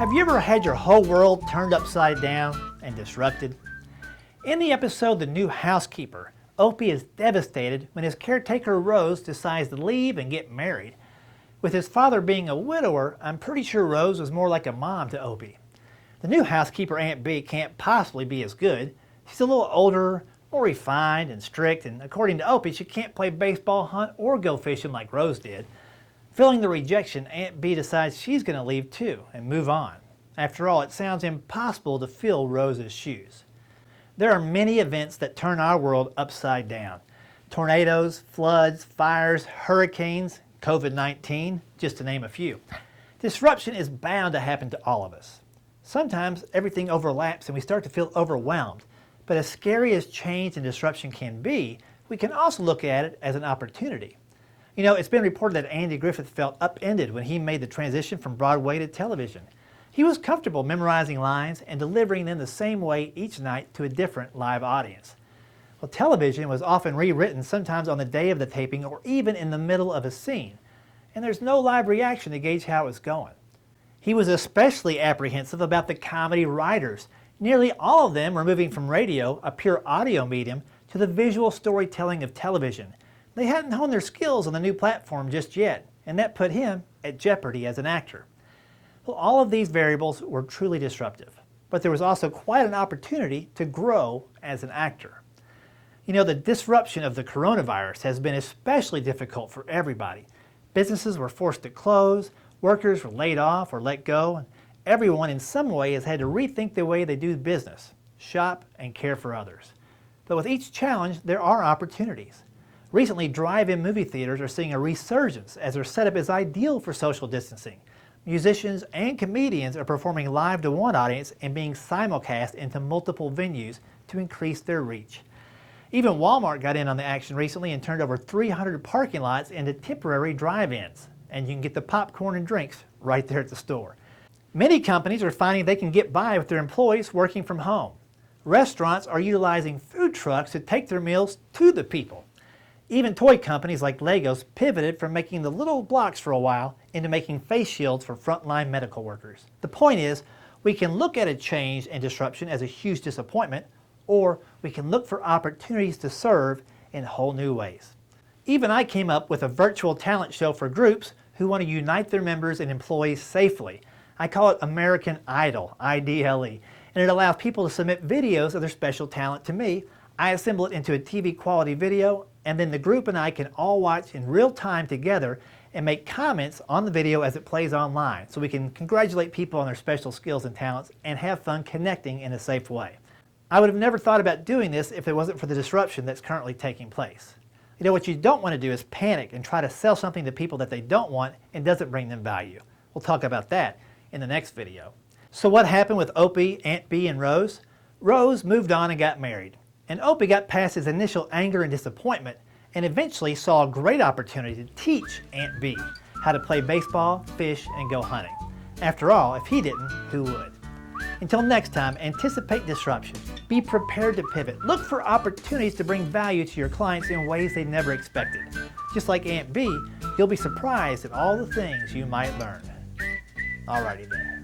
Have you ever had your whole world turned upside down and disrupted? In the episode The New Housekeeper, Opie is devastated when his caretaker Rose decides to leave and get married. With his father being a widower, I'm pretty sure Rose was more like a mom to Opie. The new housekeeper, Aunt Bee, can't possibly be as good. She's a little older, more refined and strict, and according to Opie, she can't play baseball, hunt, or go fishing like Rose did. Feeling the rejection, Aunt Bee decides she's going to leave too and move on. After all, it sounds impossible to fill Rose's shoes. There are many events that turn our world upside down. Tornadoes, floods, fires, hurricanes, COVID-19, just to name a few. Disruption is bound to happen to all of us. Sometimes everything overlaps and we start to feel overwhelmed. But as scary as change and disruption can be, we can also look at it as an opportunity. You know, it's been reported that Andy Griffith felt upended when he made the transition from Broadway to television. He was comfortable memorizing lines and delivering them the same way each night to a different live audience. Well, television was often rewritten sometimes on the day of the taping or even in the middle of a scene, and there's no live reaction to gauge how it's going. He was especially apprehensive about the comedy writers. Nearly all of them were moving from radio, a pure audio medium, to the visual storytelling of television. They hadn't honed their skills on the new platform just yet, and that put him at jeopardy as an actor. Well, all of these variables were truly disruptive, but there was also quite an opportunity to grow as an actor. You know, the disruption of the coronavirus has been especially difficult for everybody. Businesses were forced to close, workers were laid off or let go, and everyone in some way has had to rethink the way they do business, shop, and care for others. But with each challenge, there are opportunities. Recently, drive-in movie theaters are seeing a resurgence as their setup is ideal for social distancing. Musicians and comedians are performing live to one audience and being simulcast into multiple venues to increase their reach. Even Walmart got in on the action recently and turned over 300 parking lots into temporary drive-ins, and you can get the popcorn and drinks right there at the store. Many companies are finding they can get by with their employees working from home. Restaurants are utilizing food trucks to take their meals to the people. Even toy companies like Legos pivoted from making the little blocks for a while into making face shields for frontline medical workers. The point is, we can look at a change and disruption as a huge disappointment, or we can look for opportunities to serve in whole new ways. Even I came up with a virtual talent show for groups who want to unite their members and employees safely. I call it American Idol, I-D-L-E, and it allows people to submit videos of their special talent to me. I assemble it into a TV quality video, and then the group and I can all watch in real time together and make comments on the video as it plays online, so we can congratulate people on their special skills and talents and have fun connecting in a safe way. I would have never thought about doing this if it wasn't for the disruption that's currently taking place. You know, what you don't want to do is panic and try to sell something to people that they don't want and doesn't bring them value. We'll talk about that in the next video. So what happened with Opie, Aunt Bee, and Rose? Rose moved on and got married. And Opie got past his initial anger and disappointment and eventually saw a great opportunity to teach Aunt Bee how to play baseball, fish, and go hunting. After all, if he didn't, who would? Until next time, anticipate disruption. Be prepared to pivot. Look for opportunities to bring value to your clients in ways they never expected. Just like Aunt Bee, you'll be surprised at all the things you might learn. Alrighty then.